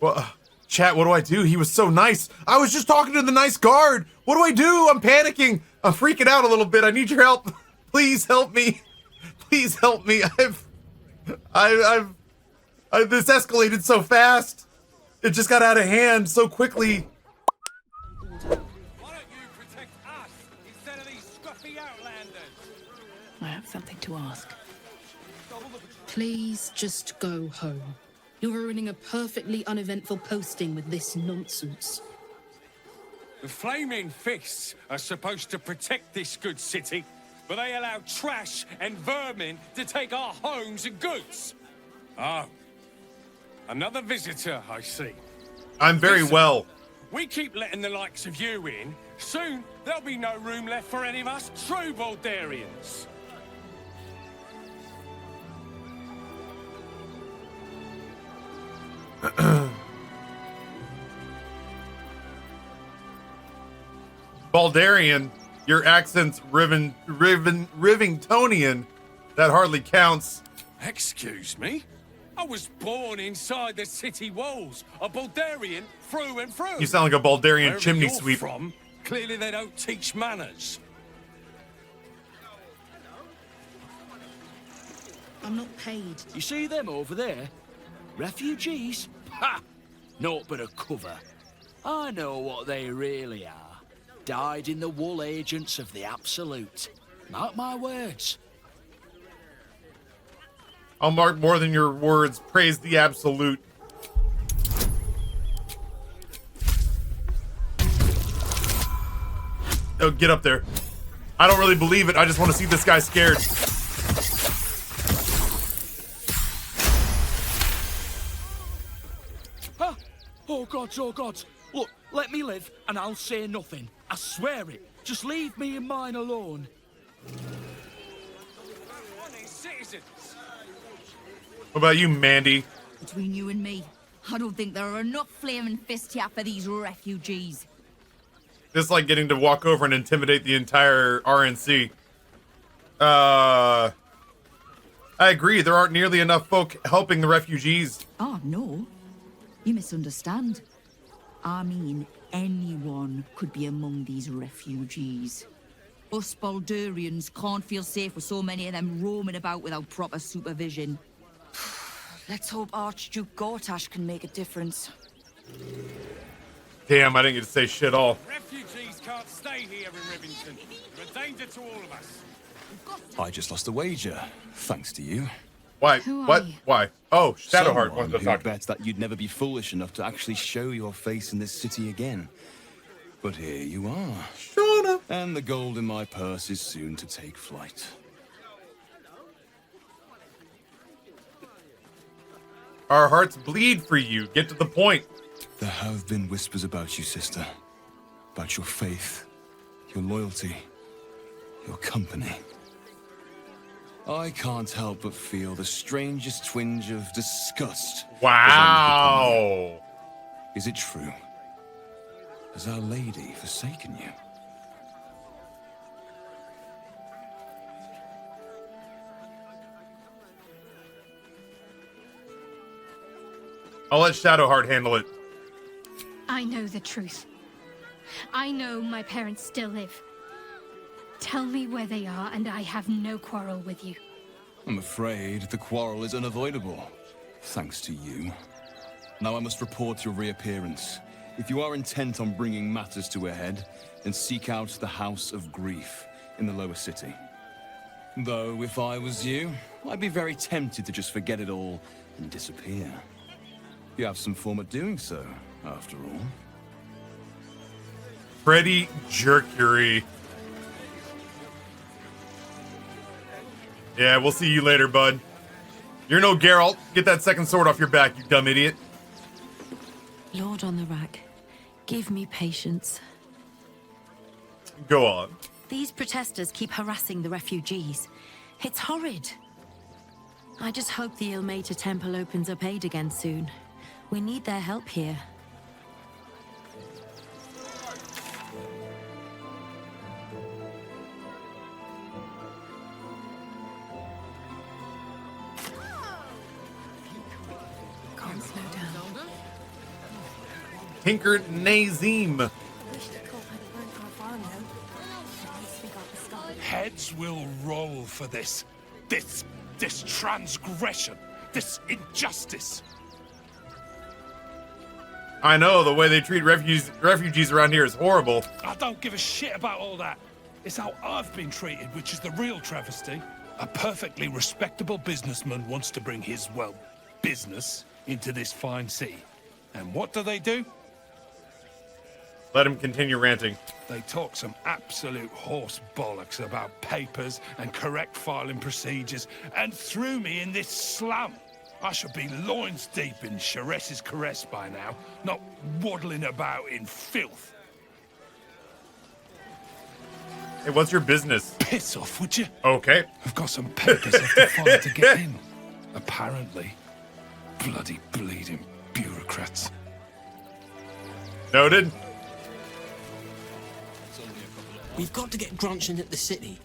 Well, chat, what do I do? He was so nice. I was just talking to the nice guard. What do I do? I'm panicking. I'm freaking out a little bit. I need your help. Please help me. Please help me. This escalated so fast. It just got out of hand so quickly. Why don't you protect us instead of these scruffy outlanders? I have something to ask. Please just go home. You're ruining a perfectly uneventful posting with this nonsense. The Flaming Fists are supposed to protect this good city, but they allow trash and vermin to take our homes and goods. Oh. Another visitor, I see. I'm very well. We keep letting the likes of you in. Soon, there'll be no room left for any of us true Baldurians. Baldurian, your accent's Rivingtonian. That hardly counts. Excuse me? I was born inside the city walls, a Baldurian through and through. You sound like a Baldurian Wherever chimney you're sweep. from, clearly they don't teach manners. I'm not paid. You see them over there? Refugees? Ha! Naught but a cover. I know what they really are. Dyed-in-the-wool agents of the Absolute. Mark my words. I'll mark more than your words. Praise the absolute. Oh, get up there. I don't really believe it. I just want to see this guy scared. Huh? Oh, gods, oh, gods. Look, let me live, and I'll say nothing. I swear it. Just leave me and mine alone. What about you, Mandy? Between you and me, I don't think there are enough flaming fists here for these refugees. This is like getting to walk over and intimidate the entire RNC. I agree. There aren't nearly enough folk helping the refugees. Oh, no. You misunderstand. I mean, anyone could be among these refugees. Us Baldurians can't feel safe with so many of them roaming about without proper supervision. Let's hope Archduke Gortash can make a difference. Damn, I didn't get to say shit all. Refugees can't stay here in Rivington. They're a danger to all of us. I just lost a wager, thanks to you. Why? Who are What? you? Why? Oh, Shadowheart Someone wants to who talk. bets that you'd never be foolish enough to actually show your face in this city again. But here you are. Shut up. And the gold in my purse is soon to take flight. Our hearts bleed for you. Get to the point. There have been whispers about you, sister. About your faith, your loyalty, your company. I can't help but feel the strangest twinge of disgust. Wow. Is it true? Has Our Lady forsaken you? I'll let Shadowheart handle it. I know the truth. I know my parents still live. Tell me where they are, and I have no quarrel with you. I'm afraid the quarrel is unavoidable, thanks to you. Now I must report your reappearance. If you are intent on bringing matters to a head, then seek out the House of Grief in the lower city. Though, if I was you, I'd be very tempted to just forget it all and disappear. You have some form at doing so, after all. Freddy Jerkury. Yeah, we'll see you later, bud. You're no Geralt. Get that second sword off your back, you dumb idiot. Lord on the rack, give me patience. Go on. These protesters keep harassing the refugees. It's horrid. I just hope the Ilmater Temple opens up aid again soon. We need their help here. Can't slow down. Tinker Nazim. Heads will roll for this. This transgression. This injustice. I know, the way they treat refugees around here is horrible. I don't give a shit about all that. It's how I've been treated, which is the real travesty. A perfectly respectable businessman wants to bring his, well, business into this fine city. And what do? Let him continue ranting. They talk some absolute horse bollocks about papers and correct filing procedures and threw me in this slum. I should be loins deep in Chares's caress by now, not waddling about in filth. Hey, what's your business? Piss off, would you? Okay. I've got some papers I have to file to get in. Apparently. Bloody bleeding bureaucrats. Noted. We've got to get Grunch into the city,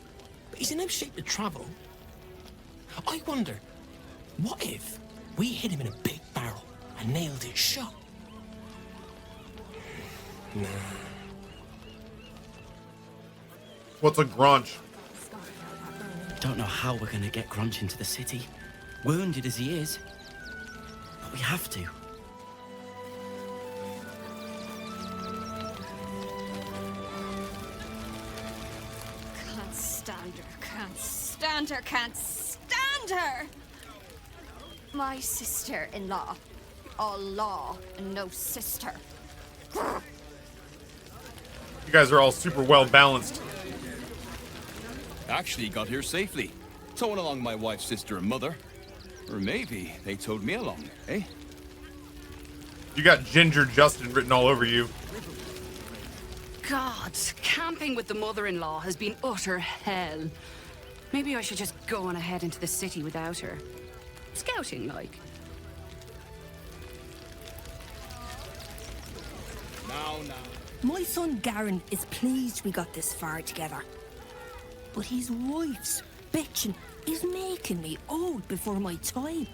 but he's in no shape to travel. I wonder, what if we hit him in a big barrel and nailed it shut? Nah. What's a grunch? Don't know how we're gonna get Grunch into the city, wounded as he is, but we have to. Can't stand her, can't stand her, can't stand her! My sister-in-law. All law and no sister. You guys are all super well balanced. Actually got here safely. Towing along my wife's sister and mother. Or maybe they towed me along, eh? You got Ginger Justin written all over you. God, camping with the mother-in-law has been utter hell. Maybe I should just go on ahead into the city without her. Scouting, like. Now. My son Garen is pleased we got this far together. But his wife's bitching is making me old before my time.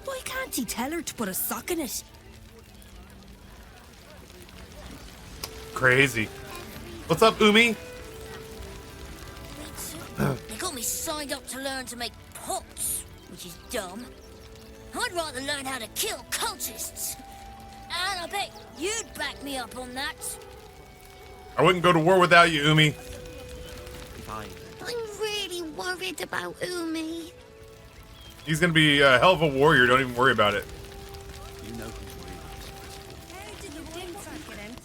Why can't he tell her to put a sock in it? Crazy. What's up, Umi? They got me signed up to learn to make pots, which is dumb. I'd rather learn how to kill cultists. And I bet you'd back me up on that. I wouldn't go to war without you, Umi. I'm really worried about Umi. He's gonna be a hell of a warrior, don't even worry about it. You know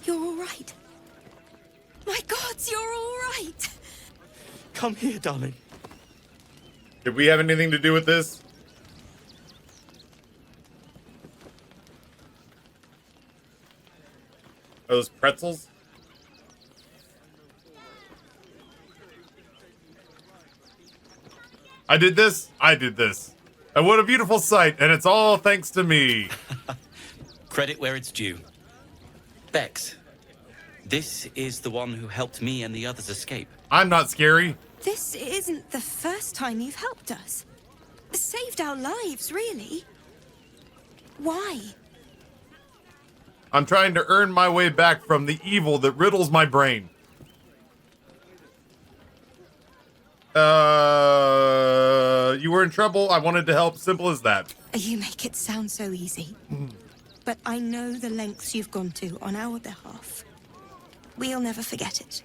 You're all right. My gods, you're all right. Come here, darling. Did we have anything to do with this? Those pretzels? I did this. And what a beautiful sight, and it's all thanks to me. Credit where it's due. Bex, this is the one who helped me and the others escape. I'm not scary. This isn't the first time you've helped us. Saved our lives, really. Why? I'm trying to earn my way back from the evil that riddles my brain. You were in trouble. I wanted to help. Simple as that. You make it sound so easy. But I know the lengths you've gone to on our behalf. We'll never forget it.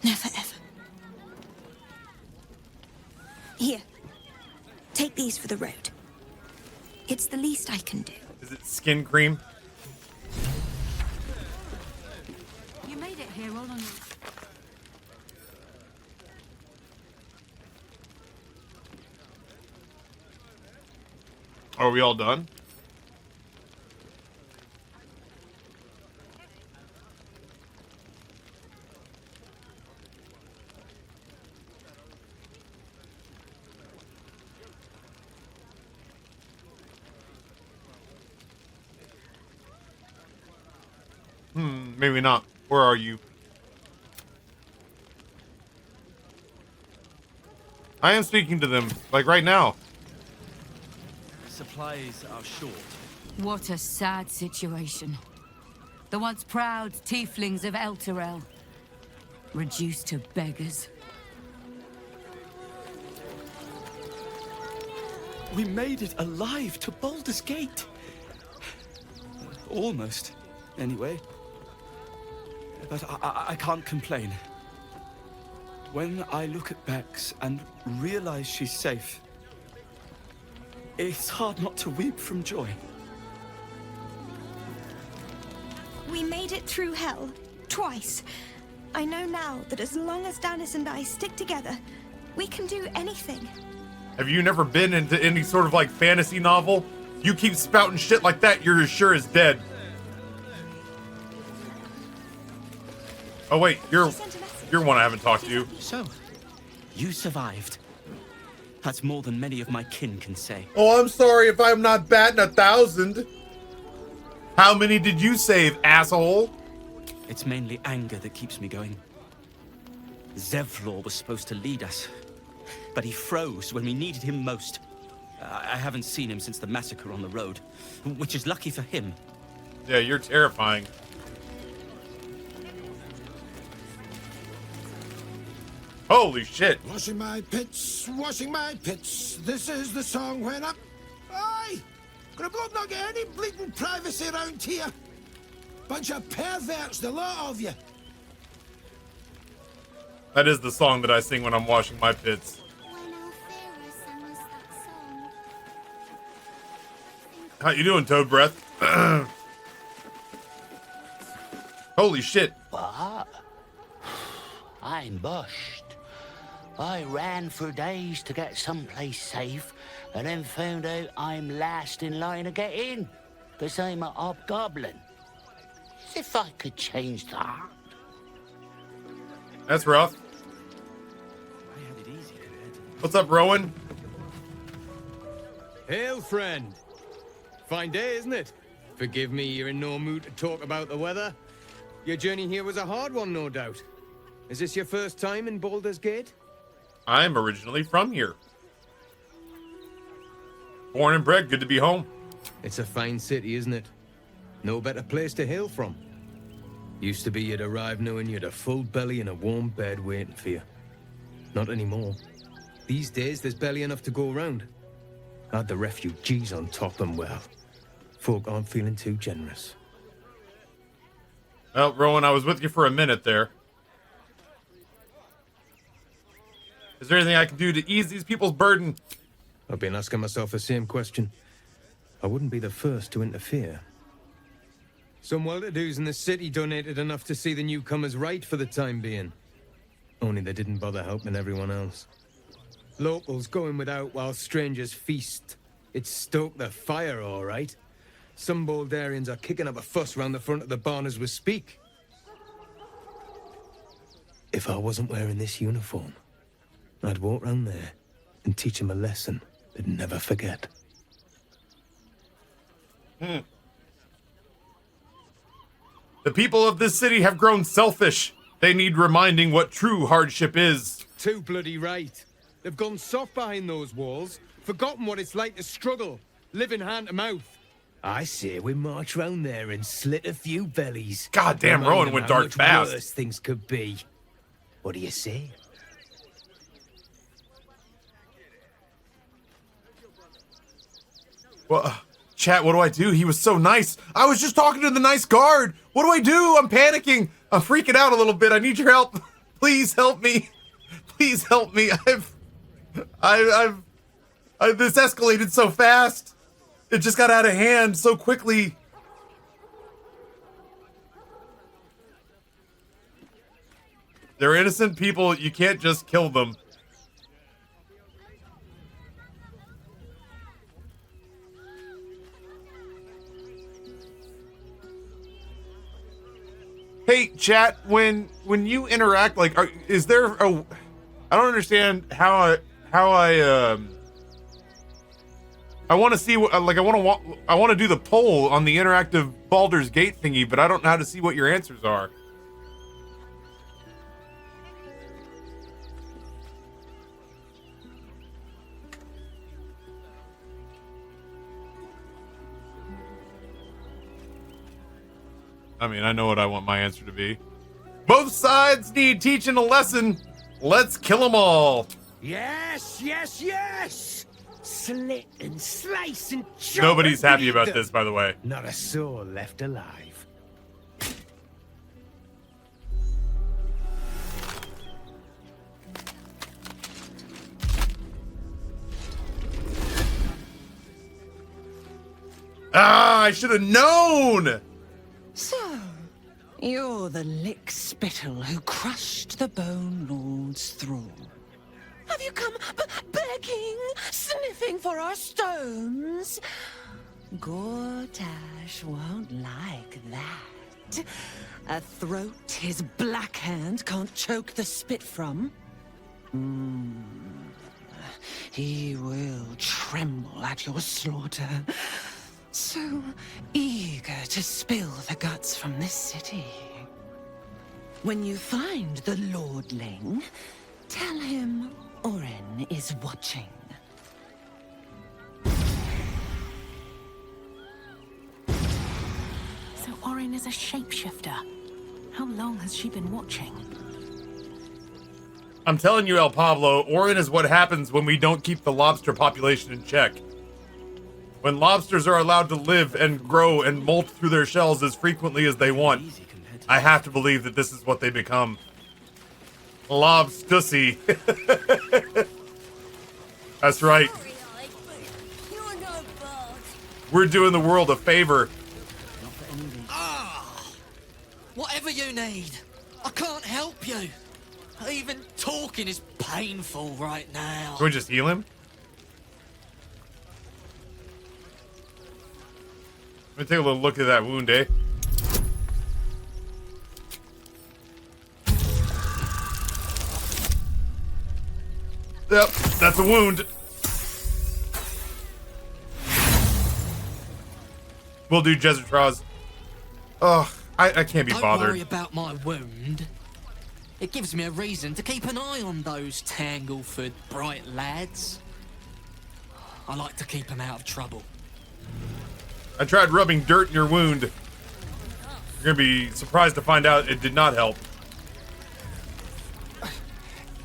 Never, ever. Here. Take these for the road. It's the least I can do. Is it skin cream? You made it here all on your... Are we all done? Maybe not. Where are you? I am speaking to them, like right now. Supplies are short. What a sad situation. The once proud tieflings of Elturel, reduced to beggars. We made it alive to Baldur's Gate. Almost, anyway. But I can't complain. When I look at Bex and realize she's safe, it's hard not to weep from joy. We made it through hell, twice. I know now that as long as Dennis and I stick together, we can do anything. Have you never been into any sort of like fantasy novel? You keep spouting shit like that, you're as sure as dead. Oh wait, you're one I haven't talked to. So, you survived. That's more than many of my kin can say. Oh, I'm sorry if I'm not batting 1,000. How many did you save, asshole? It's mainly anger that keeps me going. Zevlor was supposed to lead us, but he froze when we needed him most. I haven't seen him since the massacre on the road, which is lucky for him. Yeah, you're terrifying. Holy shit. Washing my pits, this is the song when I'm... Aye! Gonna blood not get any bleeding privacy around here. Bunch of perverts, the lot of you. That is the song that I sing when I'm washing my pits. How you doing, Toad Breath? Holy shit. What? I'm bushed. I ran for days to get someplace safe, and then found out I'm last in line to get in, because I'm a hobgoblin. As if I could change that. That's rough. What's up, Rowan? Hail, friend. Fine day, isn't it? Forgive me, you're in no mood to talk about the weather. Your journey here was a hard one, no doubt. Is this your first time in Baldur's Gate? I'm originally from here. Born and bred, good to be home. It's a fine city, isn't it? No better place to hail from. Used to be you'd arrive knowing you'd a full belly and a warm bed waiting for you. Not anymore. These days, there's barely enough to go around. Add the refugees on top and well, folk aren't feeling too generous. Well, Rowan, I was with you for a minute there. Is there anything I can do to ease these people's burden? I've been asking myself the same question. I wouldn't be the first to interfere. Some well-to-dos in the city donated enough to see the newcomers right for the time being. Only they didn't bother helping everyone else. Locals going without while strangers feast. It stoked the fire, all right. Some Baldurians are kicking up a fuss round the front of the barn as we speak. If I wasn't wearing this uniform, I'd walk round there and teach them a lesson they'd never forget. The people of this city have grown selfish. They need reminding what true hardship is. Too bloody right. They've gone soft behind those walls, forgotten what it's like to struggle, living hand to mouth. I say we march round there and slit a few bellies. Goddamn, Rowan went dark fast. Worse things could be. What do you say? Well, chat, what do I do? He was so nice. I was just talking to the nice guard. What do I do? I'm panicking. I'm freaking out a little bit. I need your help. Please help me. Please help me. This escalated so fast. It just got out of hand so quickly. They're innocent people. You can't just kill them. Hey, chat, when you interact, like, is there a... I don't understand how I want to see what, like, I want to do the poll on the interactive Baldur's Gate thingy, but I don't know how to see what your answers are. I mean, I know what I want my answer to be. Both sides need teaching a lesson. Let's kill them all. Yes, yes, yes! Slit and slice and chop. Nobody's and happy eat about them. this, by the way. Not a soul left alive. Ah, I should have known! So, you're the lick-spittle who crushed the Bone Lord's thrall. Have you come begging, sniffing for our stones? Gortash won't like that. A throat his black hand can't choke the spit from. He will tremble at your slaughter. So eager to spill the guts from this city. When you find the Lordling, tell him Orin is watching. So Orin is a shapeshifter. How long has she been watching? I'm telling you, El Pablo, Orin is what happens when we don't keep the lobster population in check. When lobsters are allowed to live and grow and molt through their shells as frequently as they want, I have to believe that this is what they become. Lobstussy. That's right. We're doing the world a favor. Whatever you need, I can't help you. Even talking is painful right now. Can we just heal him? Let me take a little look at that wound, eh? Yep, that's a wound. Will do, Jezretraz. Ugh, I can't be bothered. Don't worry about my wound. It gives me a reason to keep an eye on those Tangleford bright lads. I like to keep them out of trouble. I tried rubbing dirt in your wound. You're gonna be surprised to find out it did not help.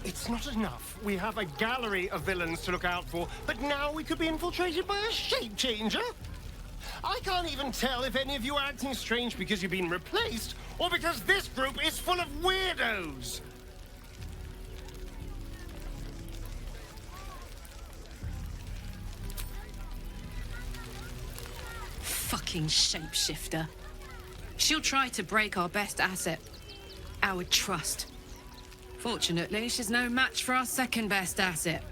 It's not enough. We have a gallery of villains to look out for, but now we could be infiltrated by a shape changer. I can't even tell if any of you are acting strange because you've been replaced, or because this group is full of weirdos. Fucking shapeshifter. She'll try to break our best asset, our trust. Fortunately, she's no match for our second best asset,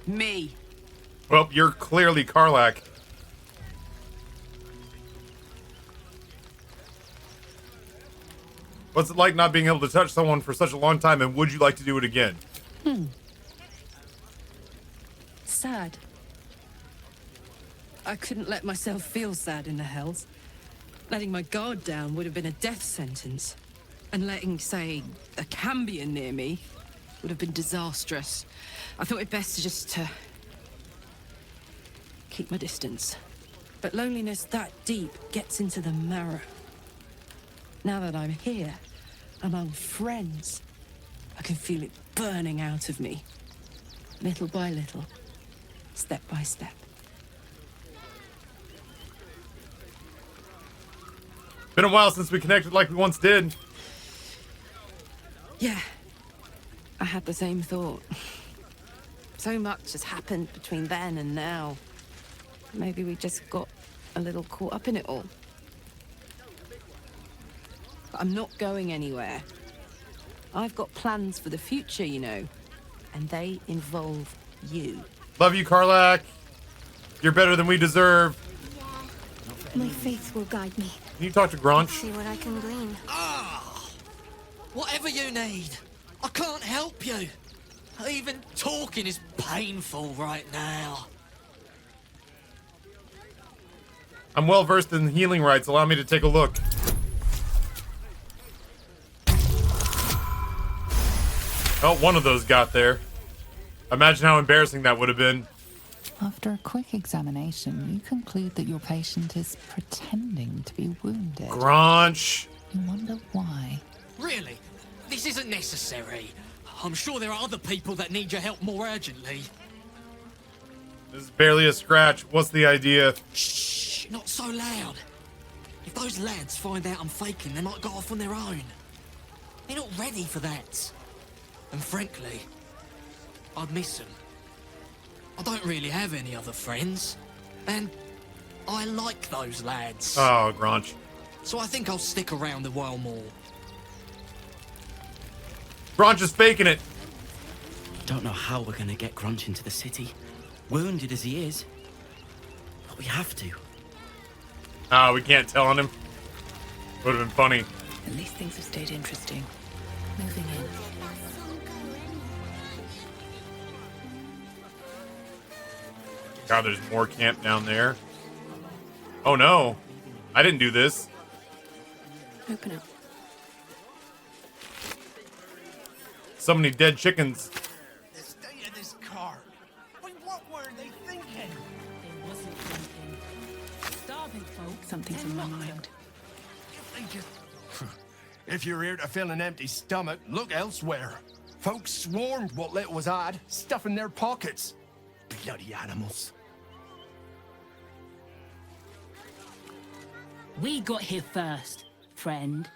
me. Well, you're clearly Karlach. What's it like not being able to touch someone for such a long time, and would you like to do it again? Sad. I couldn't let myself feel sad in the Hells. Letting my guard down would have been a death sentence. And letting, say, a Cambion near me would have been disastrous. I thought it best to just keep my distance. But loneliness that deep gets into the marrow. Now that I'm here, among friends, I can feel it burning out of me. Little by little, step by step. Been a while since we connected like we once did. Yeah, I had the same thought. So much has happened between then and now. Maybe we just got a little caught up in it all. But I'm not going anywhere. I've got plans for the future, you know, and they involve you. Love you, Karlach. You're better than we deserve. My faith will guide me. Can you talk to Gronch? See what I can glean. Whatever you need, I can't help you. Even talking is painful right now. I'm well versed in healing rites. Allow me to take a look. Oh, one of those got there. Imagine how embarrassing that would have been. After a quick examination, you conclude that your patient is pretending to be wounded. Gronch. I wonder why. Really? This isn't necessary. I'm sure there are other people that need your help more urgently. This is barely a scratch. What's the idea? Shh, not so loud. If those lads find out I'm faking, they might go off on their own. They're not ready for that. And frankly, I'd miss them. I don't really have any other friends. And I like those lads. Oh, Grunch. So I think I'll stick around a while more. Grunch is faking it. Don't know how we're gonna get Grunch into the city, wounded as he is. But we have to. Ah, we can't tell on him. Would have been funny. At least things have stayed interesting. Moving in. God, there's more camp down there. Oh no. I didn't do this. Open up. So many dead chickens. The state of this car. Wait, what were they thinking? They wasn't thinking. Starving folk. Something's on my mind. If you're here to fill an empty stomach, look elsewhere. Folks swarmed what little was odd, stuffing their pockets. Bloody animals. We got here first, friend.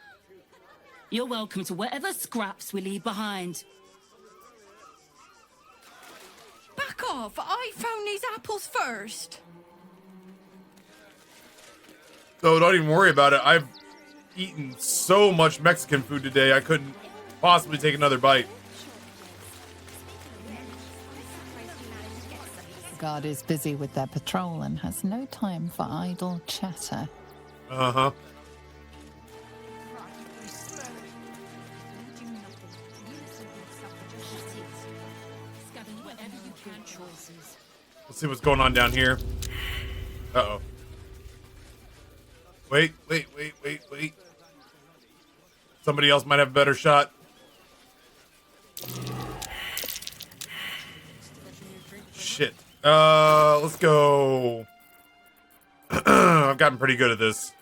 You're welcome to whatever scraps we leave behind. Back off! I found these apples first. So don't even worry about it. I've eaten so much Mexican food today, I couldn't possibly take another bite. The guard is busy with their patrol and has no time for idle chatter. Uh-huh. Let's see what's going on down here. Uh-oh. Wait. Somebody else might have a better shot. Shit. Let's go. I've gotten pretty good at this.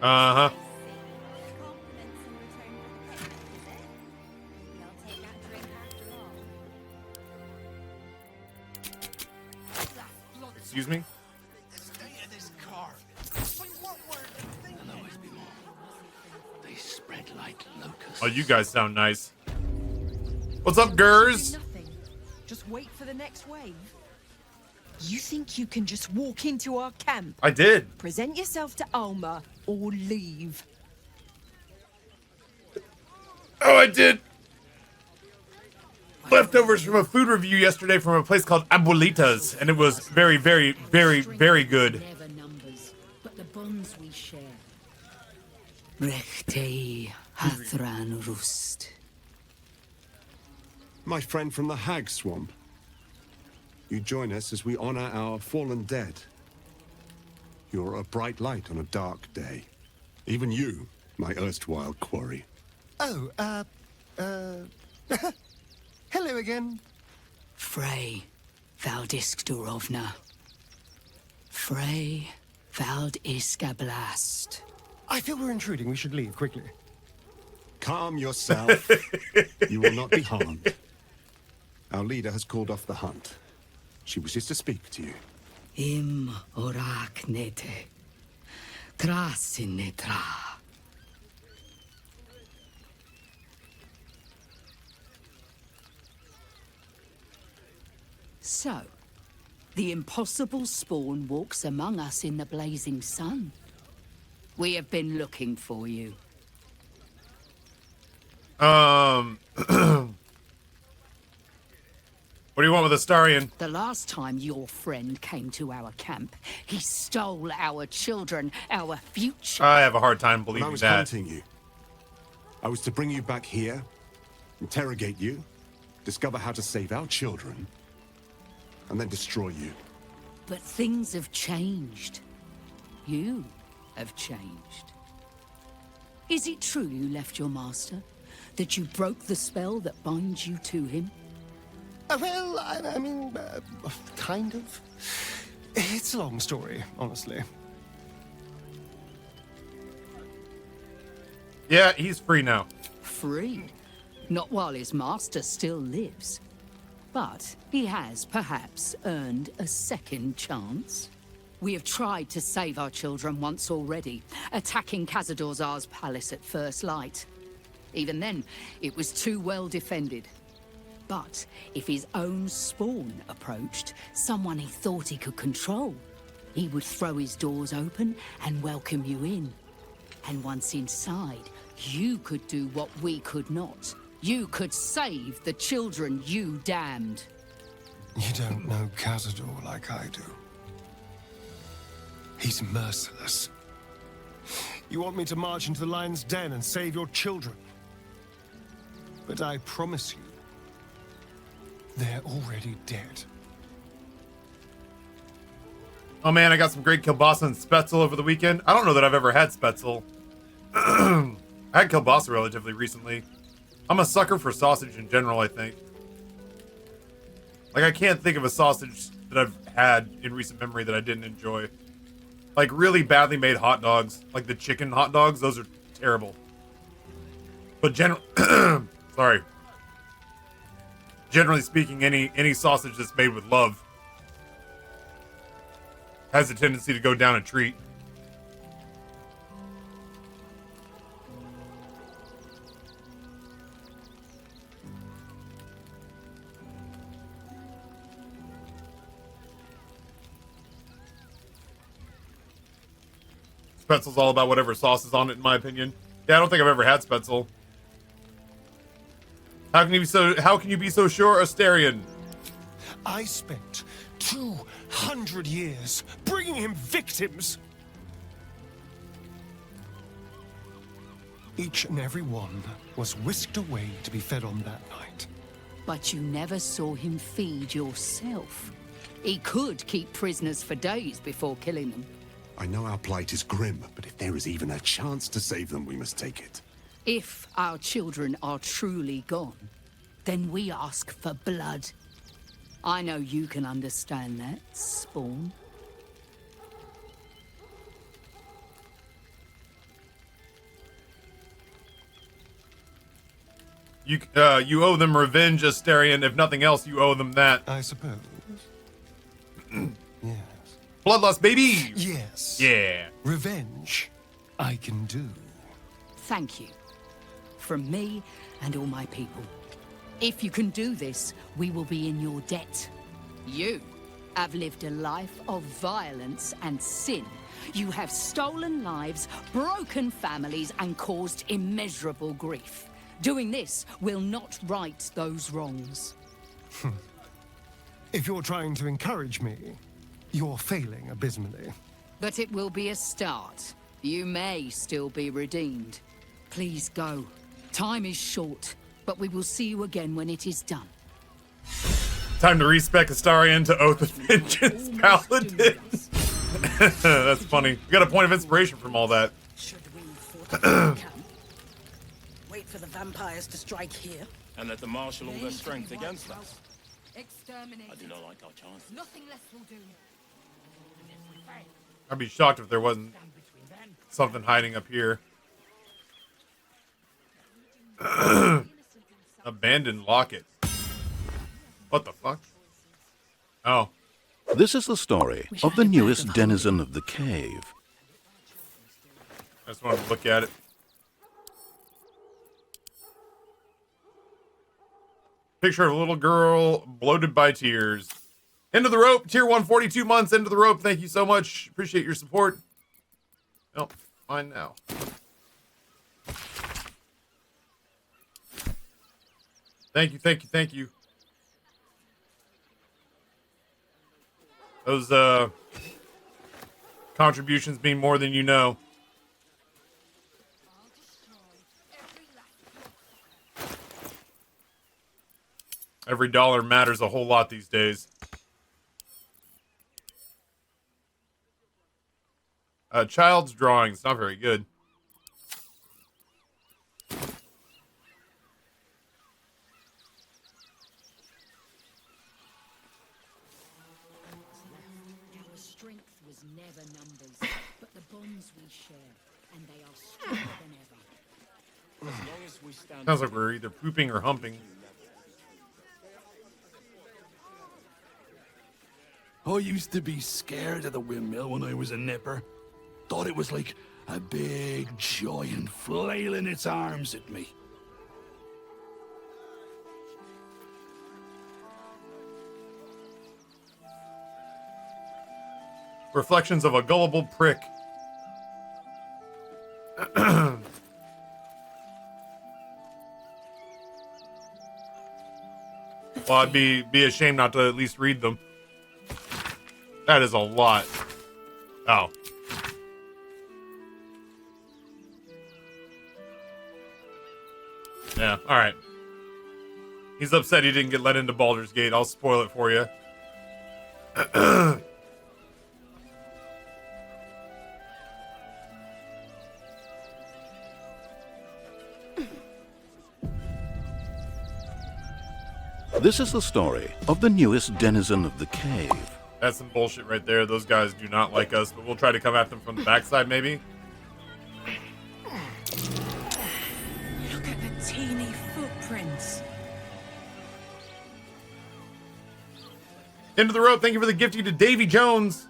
Uh-huh. Excuse me? They spread like locusts. Oh, you guys sound nice. What's up, Gers? Just wait for the next wave. You think you can just walk into our camp? I did. Present yourself to Alma or leave. Oh, I did. Leftovers from a food review yesterday from a place called Abuelitas, and it was very, very, very, very good. Never numbers, but the bonds we share. Rechtei Hathran Rust. My friend from the Hag Swamp. You join us as we honor our fallen dead. You're a bright light on a dark day. Even you, my erstwhile quarry. Oh, hello again. Frey Valdiskdurovna. Frey Valdiskablast. I feel we're intruding. We should leave quickly. Calm yourself. You will not be harmed. Our leader has called off the hunt. She wishes to speak to you. Im orak nete. Trasin netra. So, the impossible spawn walks among us in the blazing sun. We have been looking for you. What do you want with Astarion? The last time your friend came to our camp, he stole our children, our future. I have a hard time believing When I was that. hunting you, I was to bring you back here, interrogate you, discover how to save our children, and then destroy you. But things have changed. You have changed. Is it true you left your master? That you broke the spell that binds you to him? Well, I mean, kind of. It's a long story, honestly. Yeah, he's free now. Free? Not while his master still lives. But he has perhaps earned a second chance. We have tried to save our children once already, attacking Khazad-dûr'Zar's palace at first light. Even then, it was too well defended. But if his own spawn approached, someone he thought he could control, he would throw his doors open and welcome you in. And once inside, you could do what we could not. You could save the children you damned. You don't know Khazad-dûr like I do. He's merciless. You want me to march into the lion's den and save your children? But I promise you, they're already dead. Oh man, I got some great kielbasa and spetzel over the weekend. I don't know that I've ever had spetzel. I had kielbasa relatively recently. I'm a sucker for sausage in general, I think. Like, I can't think of a sausage that I've had in recent memory that I didn't enjoy. Like, really badly made hot dogs, like the chicken hot dogs, those are terrible. But sorry. Generally speaking, any sausage that's made with love has a tendency to go down a treat. Spetzel's all about whatever sauce is on it, in my opinion. Yeah, I don't think I've ever had spetzel. How can you be so sure, Asterion? I spent 200 years bringing him victims. Each and every one was whisked away to be fed on that night. But you never saw him feed yourself. He could keep prisoners for days before killing them. I know our plight is grim, but if there is even a chance to save them, we must take it. If our children are truly gone, then we ask for blood. I know you can understand that, Spawn. You owe them revenge, Asterion. If nothing else, you owe them that. I suppose. Yes. Bloodlust, baby! Yes. Yeah. Revenge, I can do. Thank you. From me and all my people. If you can do this, we will be in your debt. You have lived a life of violence and sin. You have stolen lives, broken families, and caused immeasurable grief. Doing this will not right those wrongs. If you're trying to encourage me, you're failing abysmally. But it will be a start. You may still be redeemed. Please go. Time is short, but we will see you again when it is done. Time to respec Astarion to Oath of Vengeance Paladin. That's funny. We got a point of inspiration from all that. Wait for the vampires to strike here. And let them marshal all their strength against us. Exterminate. I do not like our chances. Nothing less will do. I'd be shocked if there wasn't something hiding up here. Abandoned locket. What the fuck? Oh. This is the story of the newest denizen of the cave. I just wanted to look at it. Picture of a little girl bloated by tears. End of the rope. Tier 1, 42 months. End of the rope. Thank you so much. Appreciate your support. Oh, fine now. Thank you, thank you, thank you. Those, contributions mean more than you know. Every dollar matters a whole lot these days. Child's drawings, not very good. There's never numbers, but the bonds we share, and they are stronger than ever. As long as we stand. Sounds like we're either pooping or humping. I used to be scared of the windmill when I was a nipper. Thought it was like a big giant flailing its arms at me. Reflections of a gullible prick. Well, I'd be ashamed not to at least read them. That is a lot. Oh. Yeah, alright. He's upset he didn't get let into Baldur's Gate. I'll spoil it for you. This is the story of the newest denizen of the cave. That's some bullshit right there. Those guys do not like us, but we'll try to come at them from the backside, maybe. Look at the teeny footprints. Into the rope. Thank you for the gift you to Davy Jones.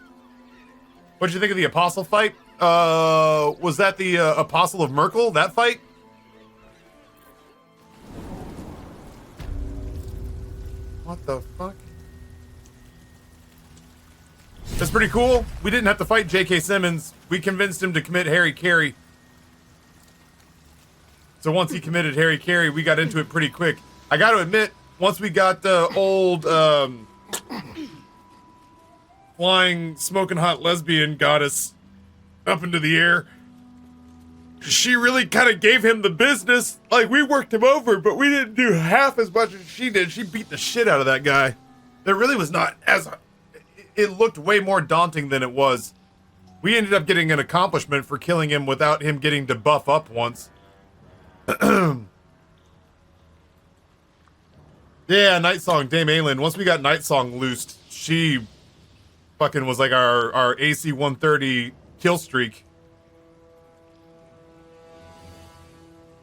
What did you think of the Apostle fight? Was that the Apostle of Merkel? That fight? What the fuck? That's pretty cool. We didn't have to fight J.K. Simmons. We convinced him to commit Harry Carey. So once he committed Harry Carey, we got into it pretty quick. I got to admit, once we got the old flying, smoking hot lesbian goddess up into the air, she really kind of gave him the business. Like, we worked him over, but we didn't do half as much as she did. She beat the shit out of that guy. There really was not as... It looked way more daunting than it was. We ended up getting an accomplishment for killing him without him getting to buff up once. Yeah, Night Song, Dame Aelin. Once we got Night Song loosed, she fucking was like our AC 130 kill streak.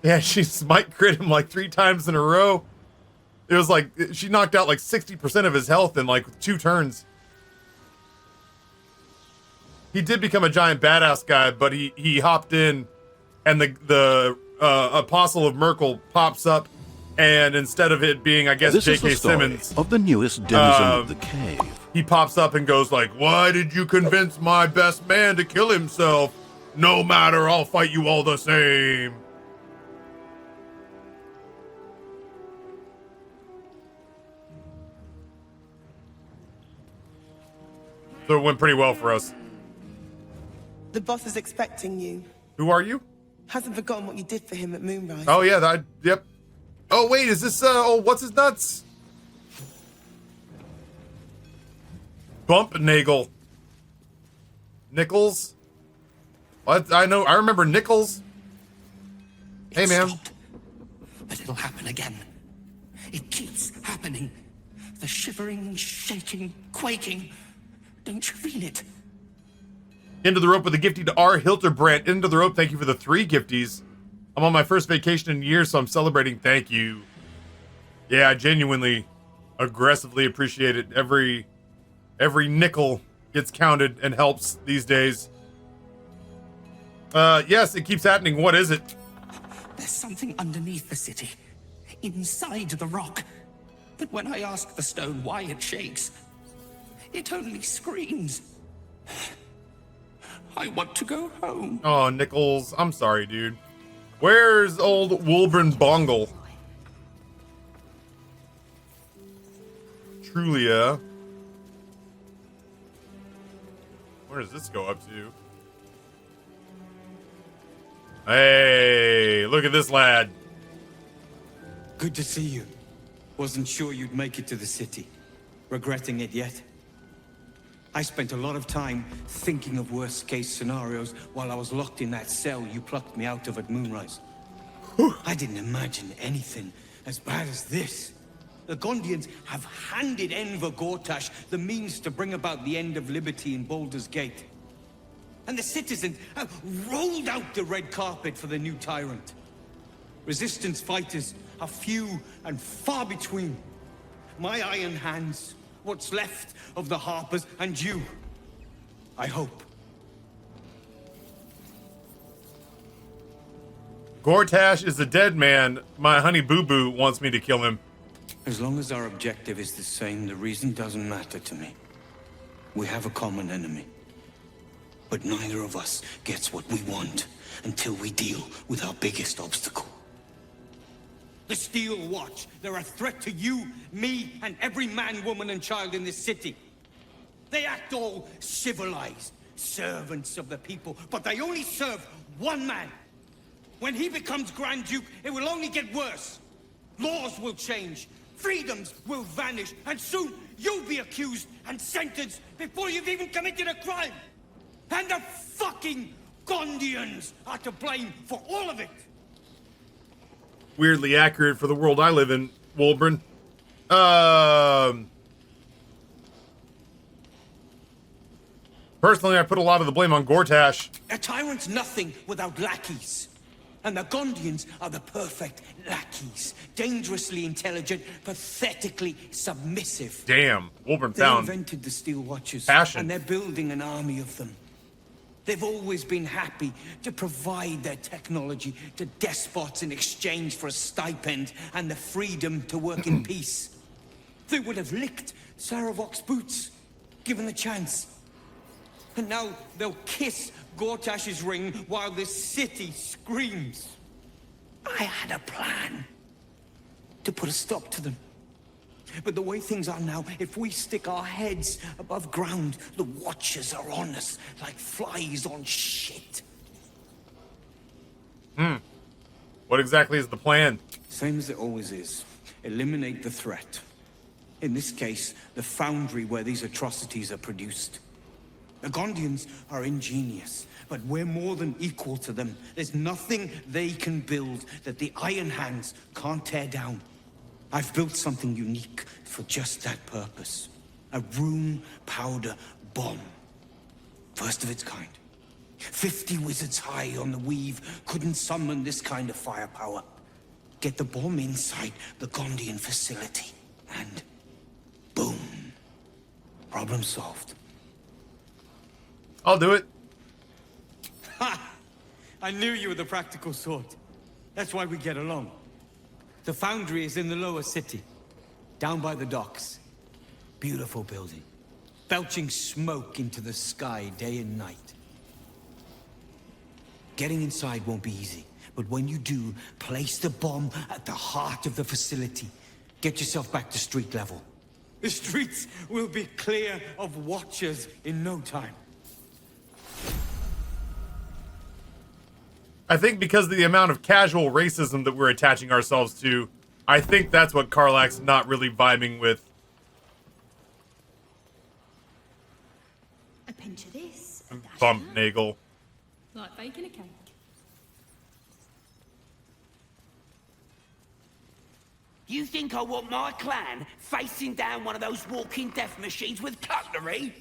Yeah, she smite crit him like 3 times in a row. It was like, she knocked out like 60% of his health in like 2 turns. He did become a giant badass guy, but he hopped in, and the Apostle of Merkel pops up, and instead of it being, I guess, This is J.K. the story Simmons of the newest denizen of the cave. He pops up and goes like, "Why did you convince my best man to kill himself? No matter, I'll fight you all the same." So it went pretty well for us. The boss is expecting you. Who are you? Hasn't forgotten what you did for him at Moonrise. Oh yeah, yep. Oh wait, is this what's his nuts? Bumpnagel. Nichols? What? I remember Nichols. Hey man. But it'll happen again. It keeps happening. The shivering, shaking, quaking. Don't you feel it? Into the rope with a gifty to R. Hilterbrand. Into the rope, thank you for the 3 gifties. I'm on my first vacation in years, so I'm celebrating. Thank you. Yeah, I genuinely, aggressively appreciate it. Every nickel gets counted and helps these days. Yes, it keeps happening. What is it? There's something underneath the city. Inside the rock. But when I ask the stone why it shakes, it only screams. I want to go home. Oh, Nichols, I'm sorry, dude. Where's old Wolbrin Bongle? Trulia. Where does this go up to? Hey, look at this lad. Good to see you. Wasn't sure you'd make it to the city. Regretting it yet? I spent a lot of time thinking of worst-case scenarios while I was locked in that cell you plucked me out of at Moonrise. I didn't imagine anything as bad as this. The Gondians have handed Enver Gortash the means to bring about the end of liberty in Baldur's Gate. and the citizens have rolled out the red carpet for the new tyrant. Resistance fighters are few and far between. My iron hands, what's left of the Harpers, and you, I hope. Gortash is a dead man. My honey boo boo wants me to kill him. As long as our objective is the same, the reason doesn't matter to me. We have a common enemy. But neither of us gets what we want until we deal with our biggest obstacle. The Steel Watch. They're a threat to you, me, and every man, woman, and child in this city. They act all civilized, servants of the people, but they only serve one man. When he becomes Grand Duke, it will only get worse. Laws will change, freedoms will vanish, and soon you'll be accused and sentenced before you've even committed a crime. And the fucking Gondians are to blame for all of it. Weirdly accurate for the world I live in, Wolbrin. Personally, I put a lot of the blame on Gortash. A tyrant's nothing without lackeys. And the Gondians are the perfect lackeys. Dangerously intelligent, pathetically submissive. Damn, Wolbrin They found invented the Steel Watchers, passion. and they're building an army of them. They've always been happy to provide their technology to despots in exchange for a stipend and the freedom to work in peace. They would have licked Saravok's boots, given the chance. And now they'll kiss Gortash's ring while this city screams. I had a plan to put a stop to them. But the way things are now, if we stick our heads above ground, the Watchers are on us like flies on shit. What exactly is the plan? Same as it always is. Eliminate the threat. In this case, the foundry where these atrocities are produced. The Gondians are ingenious, but we're more than equal to them. There's nothing they can build that the Iron Hands can't tear down. I've built something unique for just that purpose. A room powder bomb. First of its kind. 50 wizards high on the weave couldn't summon this kind of firepower. Get the bomb inside the Gondian facility. And boom. Problem solved. I'll do it. Ha! I knew you were the practical sort. That's why we get along. The foundry is in the lower city, down by the docks. Beautiful building, belching smoke into the sky day and night. Getting inside won't be easy, but when you do, place the bomb at the heart of the facility. Get yourself back to street level. The streets will be clear of Watchers in no time. I think because of the amount of casual racism that we're attaching ourselves to, I think that's what Karlach's not really vibing with. A pinch of this. Bump Nagel. Like baking a cake. You think I want my clan facing down one of those walking death machines with cutlery?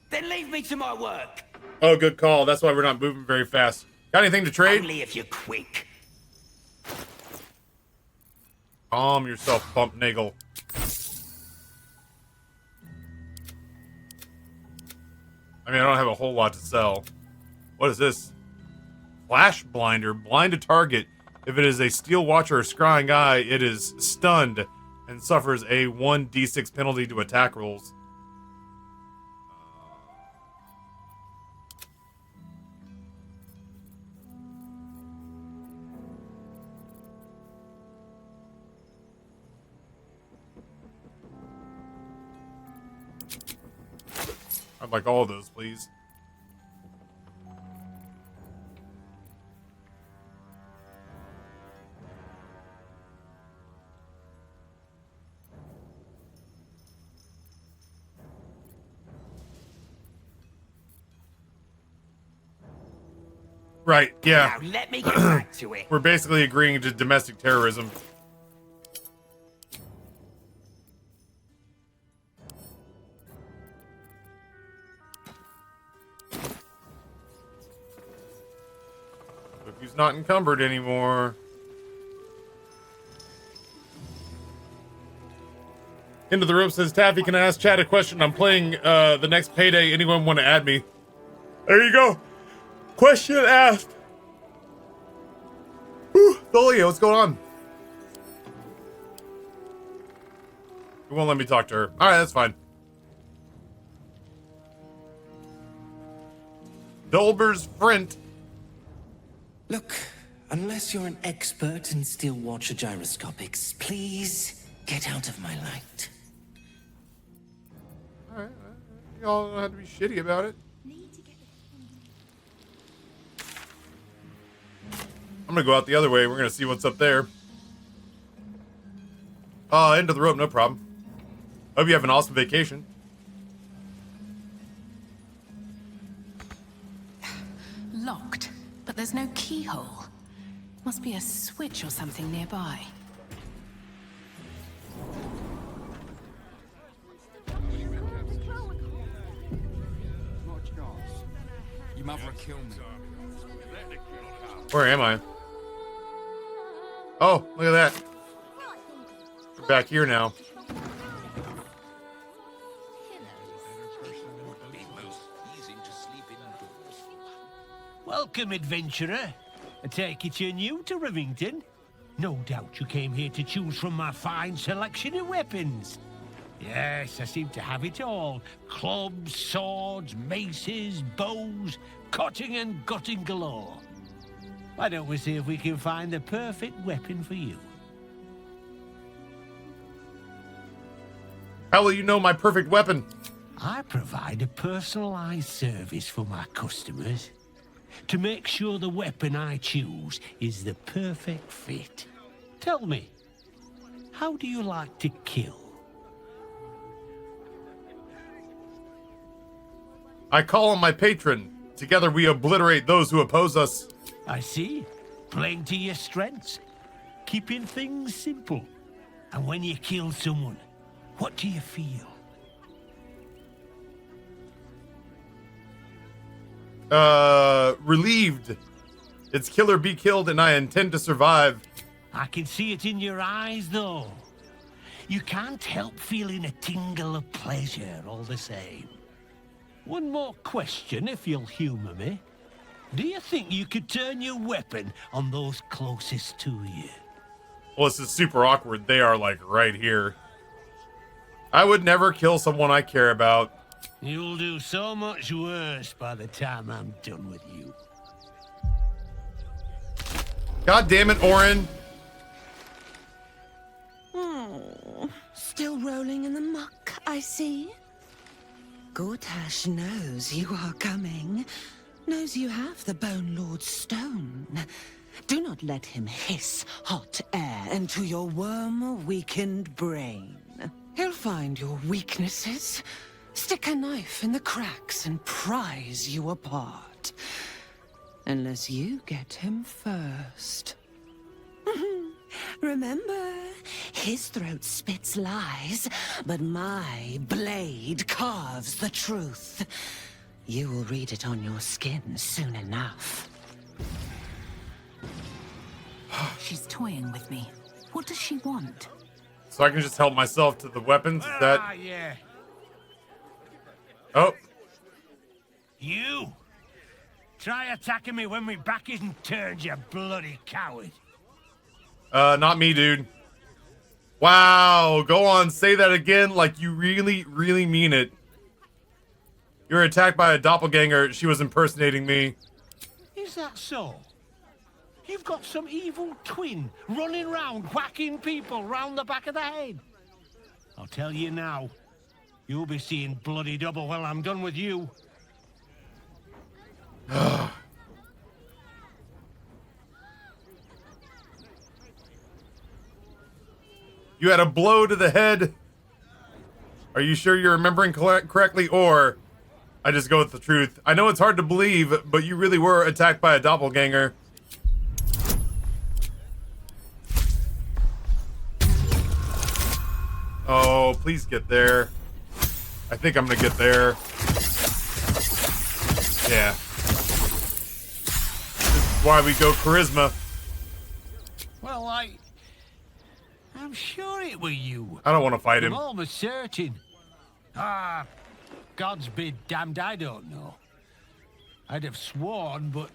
Then leave me to my work. Oh, good call. That's why we're not moving very fast. Got anything to trade? Only if you're quick. Calm yourself, Bump Nagel. I mean, I don't have a whole lot to sell. What is this? Flash blinder. Blind a target. If it is a steel watcher or scrying eye, it is stunned and suffers a 1d6 penalty to attack rolls. I'd like all of those, please. Right, yeah. Now let me get back to it. We're basically agreeing to domestic terrorism. He's not encumbered anymore. Into the Rope says, Taffy, can I ask Chad a question? I'm playing the next Payday. Anyone want to add me? There you go. Question asked. Whew, Thalia, what's going on? You won't let me talk to her. Alright, that's fine. Dolber's Frint. Look, unless you're an expert in steel watcher gyroscopics, please get out of my light. Alright, y'all don't have to be shitty about it. I'm gonna go out the other way. We're gonna see what's up there. End of the rope, no problem. Hope you have an awesome vacation. Locked, but there's no keyhole. Must be a switch or something nearby. You mother kill me. Where am I? Oh, look at that. We're back here now. Welcome, adventurer. I take it you're new to Rivington. No doubt you came here to choose from my fine selection of weapons. Yes, I seem to have it all. Clubs, swords, maces, bows, cutting and gutting galore. Why don't we see if we can find the perfect weapon for you? How will you know my perfect weapon? I provide a personalized service for my customers to make sure the weapon I choose is the perfect fit. Tell me, how do you like to kill? I call on my patron. Together we obliterate those who oppose us. I see. Playing to your strengths. Keeping things simple. And when you kill someone, what do you feel? Relieved. It's kill or be killed, and I intend to survive. I can see it in your eyes, though. You can't help feeling a tingle of pleasure all the same. One more question, if you'll humor me. Do you think you could turn your weapon on those closest to you? Well, this is super awkward. They are, like, right here. I would never kill someone I care about. You'll do so much worse by the time I'm done with you. God damn it, Orin. Oh, still rolling in the muck, I see. Gortash knows you are coming. Knows you have the Bone Lord's stone. Do not let him hiss hot air into your worm-weakened brain. He'll find your weaknesses, stick a knife in the cracks, and prise you apart. Unless you get him first. Remember, his throat spits lies, but my blade carves the truth. You will read it on your skin soon enough. She's toying with me. What does she want? So I can just help myself to the weapons? Is that... Ah, yeah. Oh. You! Try attacking me when my back isn't turned, you bloody coward. Not me, dude. Wow, go on, say that again like you really, really mean it. You were attacked by a doppelganger. She was impersonating me. Is that so? You've got some evil twin running round whacking people round the back of the head. I'll tell you now, you'll be seeing bloody double when I'm done with you. You had a blow to the head. Are you sure you're remembering correctly, or I just go with the truth? I know it's hard to believe, but you really were attacked by a doppelganger. Oh, please get there. I think I'm gonna get there. Yeah. Why we go charisma. Well, I'm sure it were you. I don't want to fight him. I'm almost certain. Ah, God's be damned, I don't know. I'd have sworn, but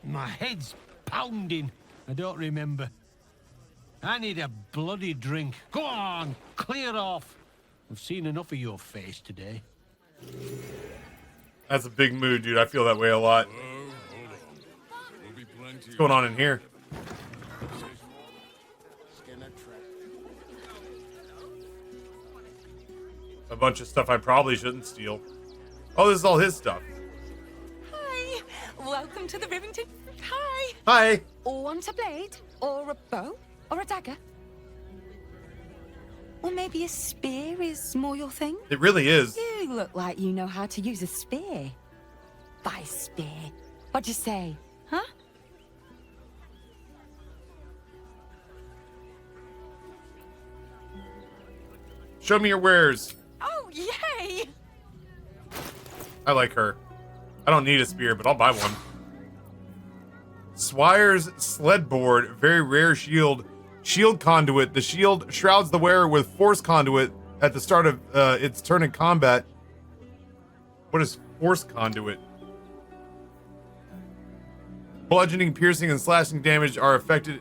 my head's pounding. I don't remember. I need a bloody drink. Go on, clear off. I've seen enough of your face today. That's a big mood, dude. I feel that way a lot. What's going on in here? A bunch of stuff I probably shouldn't steal. Oh, this is all his stuff. Hi, welcome to the Rivington. Hi. Hi. Want a blade? Or a bow? Or a dagger? Or maybe a spear is more your thing? It really is. You look like you know how to use a spear. By spear. What'd you say? Huh? Show me your wares. Oh, yay! I like her. I don't need a spear, but I'll buy one. Swire's Sledboard, very rare shield. Shield Conduit. The shield shrouds the wearer with Force Conduit at the start of its turn in combat. What is Force Conduit? Bludgeoning, piercing, and slashing damage are affected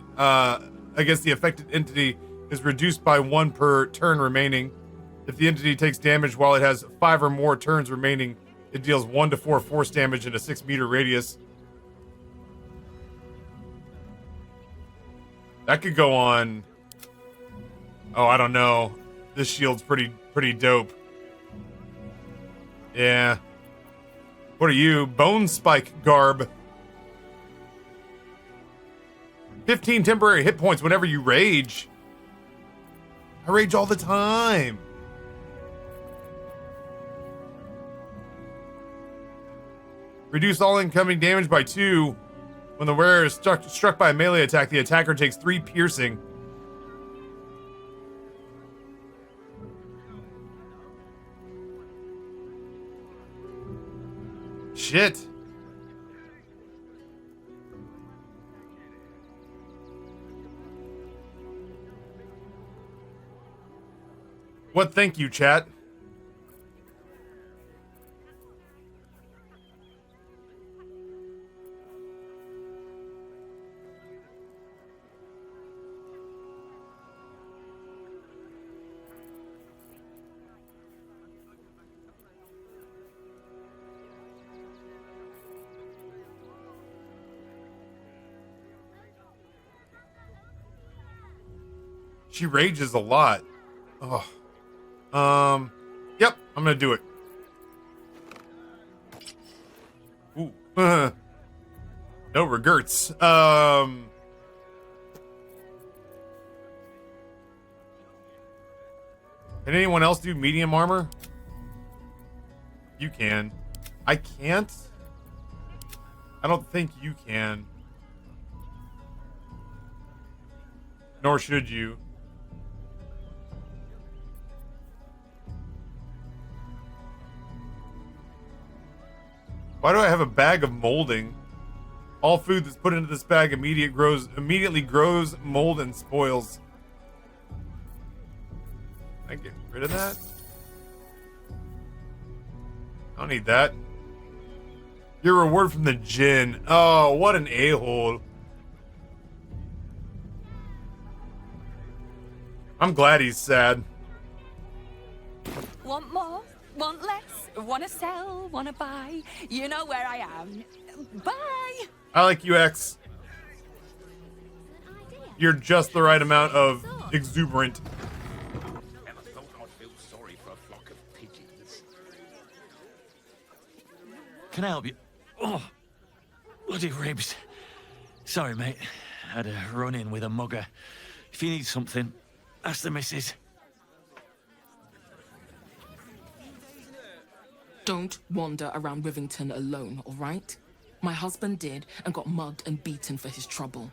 against the affected entity is reduced by 1 per turn remaining. If the entity takes damage while it has 5 or more turns remaining, it deals 1 to 4 force damage in a 6-meter radius. That could go on. Oh, I don't know. This shield's pretty dope. Yeah. What are you? Bone Spike Garb. 15 temporary hit points whenever you rage. I rage all the time. Reduce all incoming damage by 2. When the wearer is struck by a melee attack, the attacker takes 3 piercing. Shit. What thank you, chat? She rages a lot. Oh. Yep, I'm gonna do it. Ooh. No regrets. Can anyone else do medium armor? You can. I can't? I don't think you can. Nor should you. Why do I have a bag of molding? All food that's put into this bag immediately grows, mold, and spoils. Can I get rid of that? I don't need that. Your reward from the djinn. Oh, what an a-hole. I'm glad he's sad. Want more? Want less? Wanna sell? Wanna buy? You know where I am. Bye! I like you, X. You're just the right amount of exuberant. Ever thought I'd feel sorry for a flock of pigeons? Can I help you? Oh, bloody ribs. Sorry, mate. Had a run-in with a mugger. If you need something, ask the missus. Don't wander around Rivington alone, all right? My husband did and got mugged and beaten for his trouble.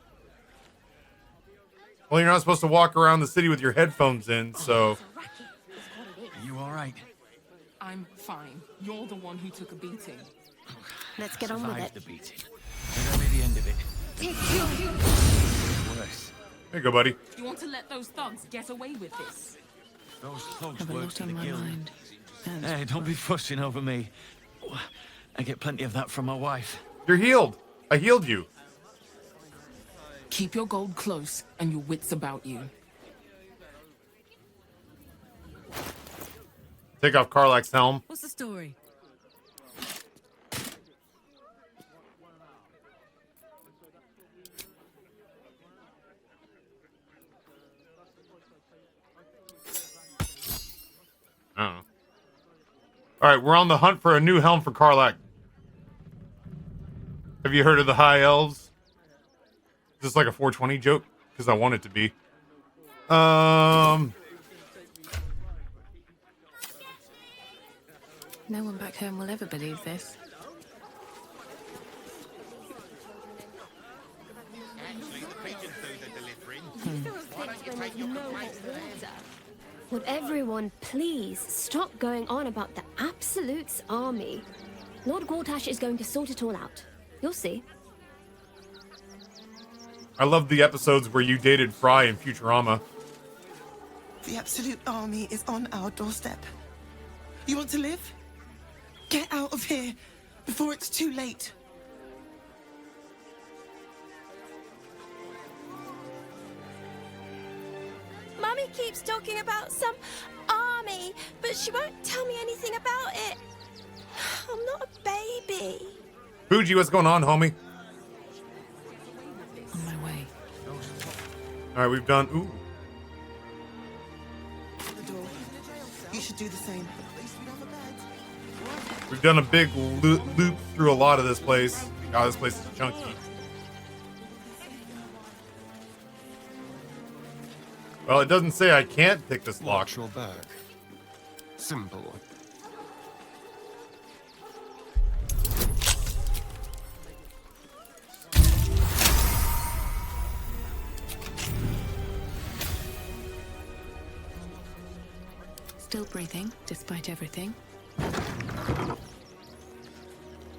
Well, you're not supposed to walk around the city with your headphones in, so... Are you all right? I'm fine. You're the one who took a beating. Let's get on with it. The beating. That'll be the end of it. Worse. There you go, buddy. You want to let those thugs get away with this? Those thugs Have a work lot for on the my guild. mind. Hey, don't be fussing over me. I get plenty of that from my wife. You're healed. I healed you. Keep your gold close and your wits about you. Take off Karlak's helm. What's the story? All right, we're on the hunt for a new helm for Karlak. Have you heard of the High Elves? Is this like a 420 joke? Because I want it to be. No one back home will ever believe this. Would everyone please stop going on about the Absolute's army? Lord Gortash is going to sort it all out. You'll see. I love the episodes where you dated Fry in Futurama. The Absolute Army is on our doorstep. You want to live? Get out of here before it's too late. Mummy keeps talking about some army, but she won't tell me anything about it. I'm not a baby. Fuji, what's going on, homie? On my way. All right, we've done. Ooh. The door. You should do the same. We've done a big loop through a lot of this place. God, this place is chunky. Well, it doesn't say I can't pick this lock. Watch your back. Simple. Still breathing, despite everything.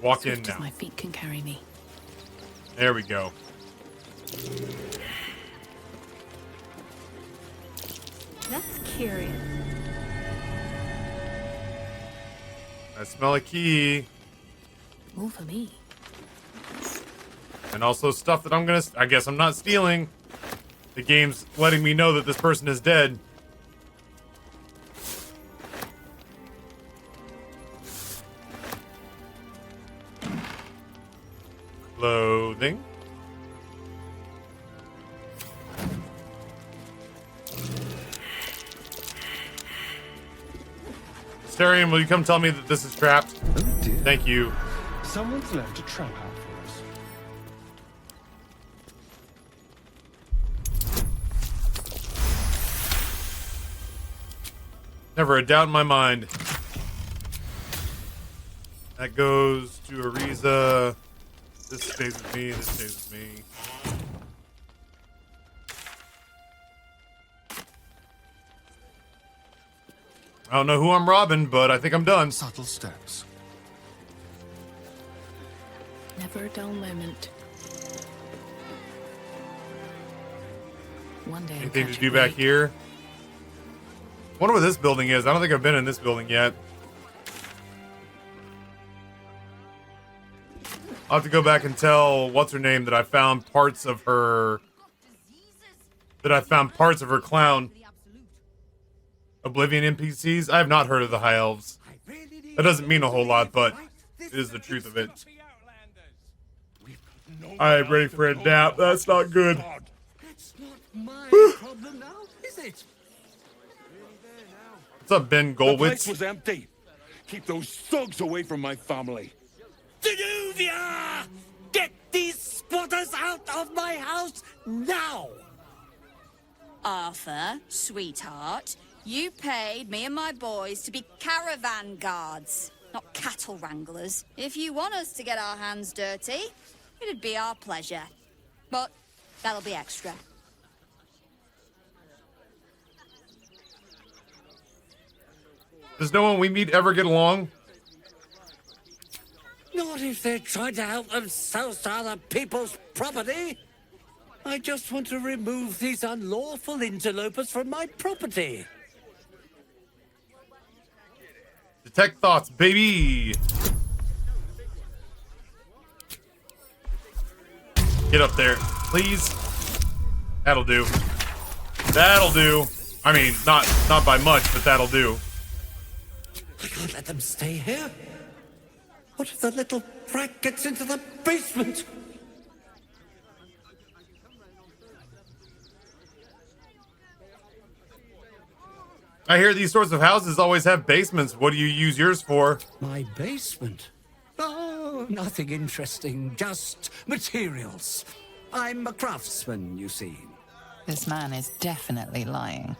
Walk in Swift as now. my feet can carry me. There we go. That's curious. I smell a key. More for me. And also stuff that I guess I'm not stealing. The game's letting me know that this person is dead. Clothing. Starion, will you come tell me that this is trapped? Oh dear. Thank you. Someone's left a trap out for us. Never a doubt in my mind. That goes to Ariza. This stays with me. This stays with me. I don't know who I'm robbing, but I think I'm done. Subtle steps. Never a dull moment. One day. I'll Anything catch to do a back break. here? Wonder what this building is. I don't think I've been in this building yet. I'll have to go back and tell what's her name that I found parts of her. That I found parts of her clown. Oblivion NPCs? I have not heard of the High Elves. That doesn't mean a whole lot, but it is the truth of it. I'm ready for a nap. That's not good. My problem now, is it? What's up, Ben The place Golwitz? was empty. Keep those thugs away from my family. Danuvia! Get these spotters out of my house now! Arthur, sweetheart, you paid me and my boys to be caravan guards, not cattle wranglers. If you want us to get our hands dirty, it'd be our pleasure. But that'll be extra. Does no one we meet ever get along? Not What if they're trying to help themselves to other people's property? I just want to remove these unlawful interlopers from my property. Detect thoughts, baby. Get up there, please. That'll do. That'll do. I mean, not by much, but that'll do. I can't let them stay here. What if the little brat gets into the basement? I hear these sorts of houses always have basements. What do you use yours for? My basement? Oh, nothing interesting, just materials. I'm a craftsman, you see. This man is definitely lying.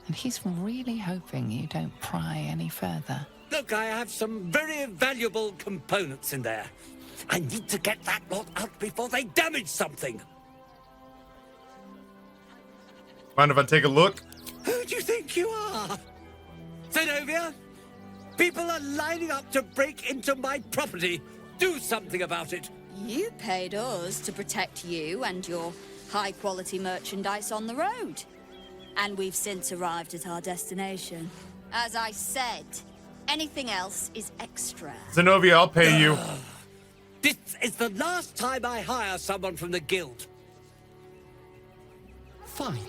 And he's really hoping you don't pry any further. Look, I have some very valuable components in there. I need to get that lot out before they damage something. Mind if I take a look? Who do you think you are? Zenobia? People are lining up to break into my property. Do something about it. You paid us to protect you and your high-quality merchandise on the road. And we've since arrived at our destination. As I said, anything else is extra. Zenobia, I'll pay you. This is the last time I hire someone from the guild. Fine.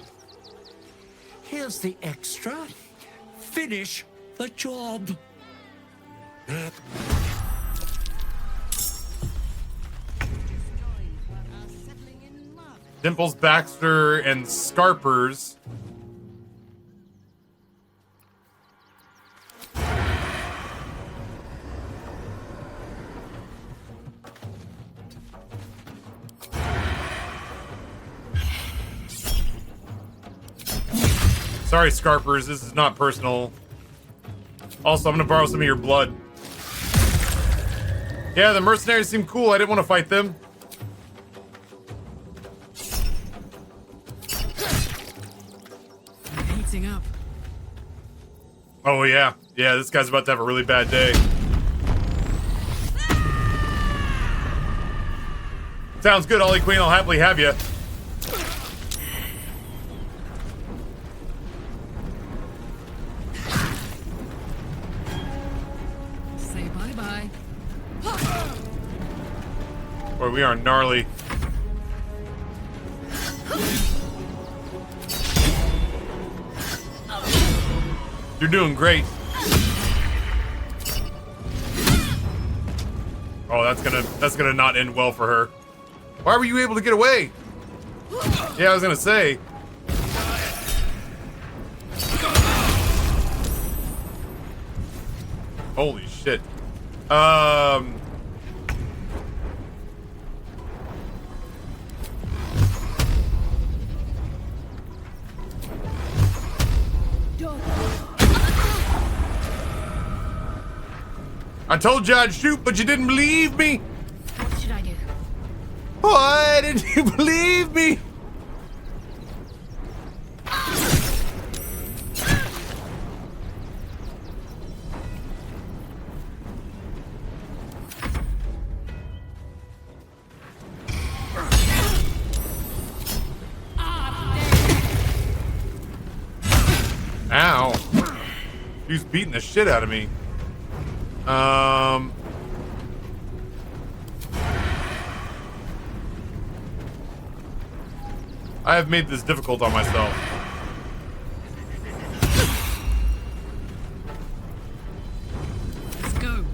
Here's the extra. Finish the job. Dimples, Baxter, and Scarpers. Sorry, Scarpers, this is not personal. Also, I'm gonna borrow some of your blood. Yeah, the mercenaries seem cool. I didn't want to fight them. Heating up. Oh, yeah. Yeah, this guy's about to have a really bad day. Sounds good, Ollie Queen. I'll happily have you. Say bye-bye. Boy, we are gnarly. You're doing great. Oh, that's gonna not end well for her. Why were you able to get away? Yeah, I was gonna say. Holy shit. I told you I'd shoot, but you didn't believe me. What should I do? Why didn't you believe me? Ow. He's beating the shit out of me. I have made this difficult on myself. Let's go.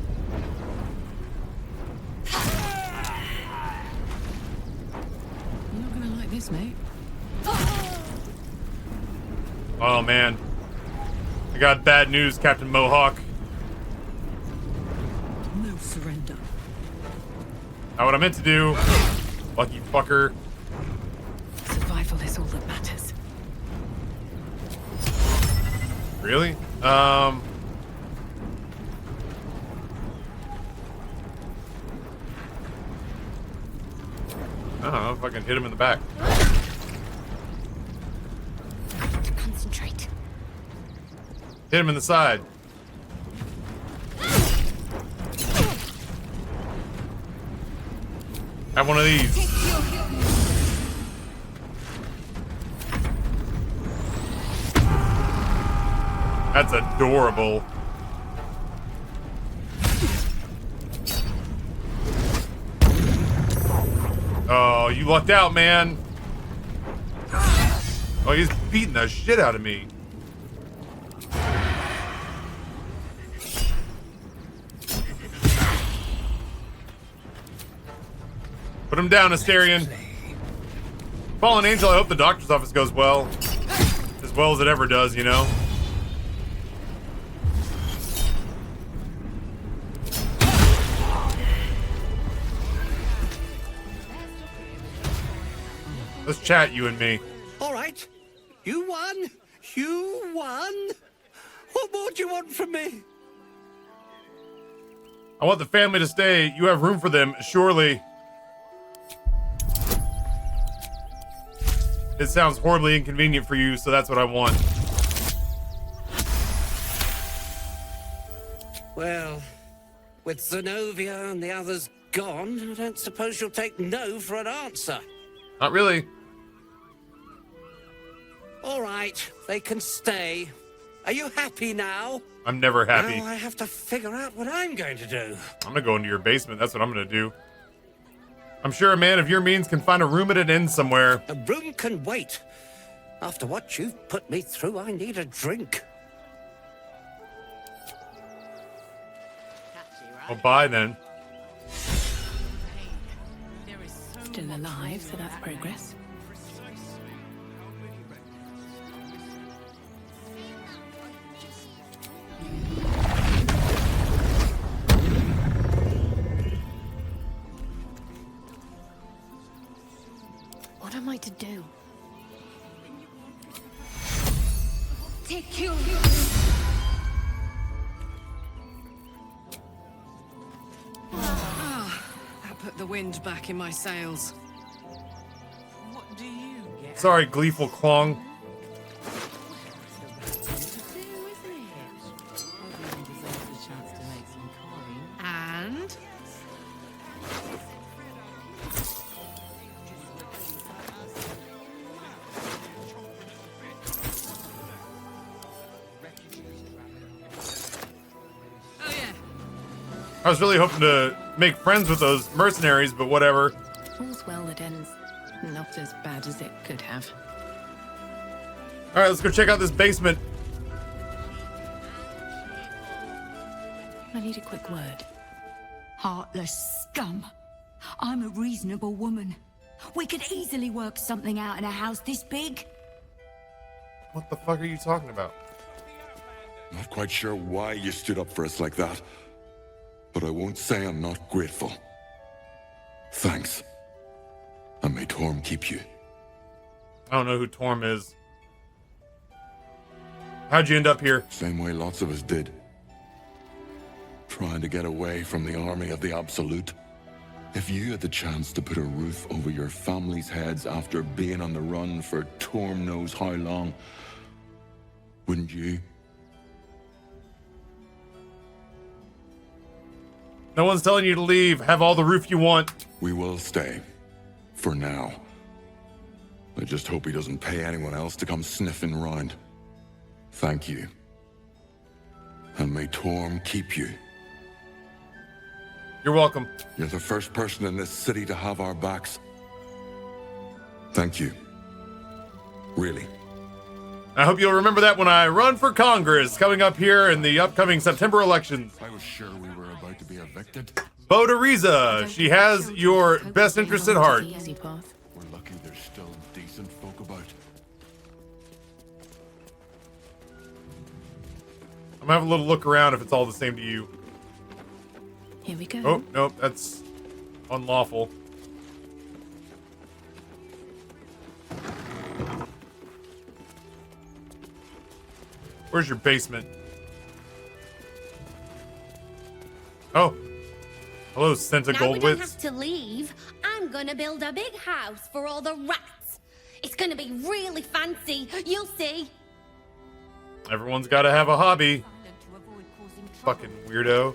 You're not gonna like this, mate. Oh man. I got bad news, Captain Mohawk. No surrender. Not what I meant to do. Lucky fucker. Survival is all that matters. Really? I don't know if I can hit him in the back. To concentrate. Hit him in the side. Have one of these. That's adorable. Oh, you lucked out, man. Oh, he's beating the shit out of me. Put him down, Asterion. Fallen Angel, I hope the doctor's office goes well. As well as it ever does, you know? Let's chat, you and me. All right. You won. You won. What more do you want from me? I want the family to stay. You have room for them, surely. It sounds horribly inconvenient for you, so that's what I want. Well, with Zenobia and the others gone, I don't suppose you'll take no for an answer. Not really. All right, they can stay. Are you happy now? I'm never happy. Now I have to figure out what I'm going to do. I'm gonna go into your basement. That's what I'm gonna do. I'm sure a man of your means can find a room at an inn somewhere. A room can wait. After what you've put me through, I need a drink. Well, bye then. Still alive, so that's progress. What am I to do? Take you. That put the wind back in my sails. What do you get? Sorry, gleeful Klong. And? I was really hoping to make friends with those mercenaries, but whatever. All's well that ends not as bad as it could have. All right, let's go check out this basement. I need a quick word. Heartless scum. I'm a reasonable woman. We could easily work something out in a house this big. What the fuck are you talking about? Not quite sure why you stood up for us like that, but I won't say I'm not grateful. Thanks. And may Torm keep you. I don't know who Torm is. How'd you end up here? Same way lots of us did. Trying to get away from the army of the Absolute. If you had the chance to put a roof over your family's heads after being on the run for Torm knows how long, wouldn't you? No one's telling you to leave. Have all the roof you want. We will stay. For now. I just hope he doesn't pay anyone else to come sniffing round. Thank you. And may Torm keep you. You're welcome. You're the first person in this city to have our backs. Thank you. Really. I hope you'll remember that when I run for Congress coming up here in the upcoming September elections. I was sure we were about to be evicted. Baldur, she has your best interest at heart. We're lucky there's still decent folk about. I'm gonna have a little look around if it's all the same to you. Here we go. Oh, nope, that's unlawful. Where's your basement? Oh. Hello, Senta Now we don't Goldwitz. have to leave. I'm gonna build a big house for all the rats. It's gonna be really fancy. You'll see. Everyone's gotta have a hobby. Fucking weirdo.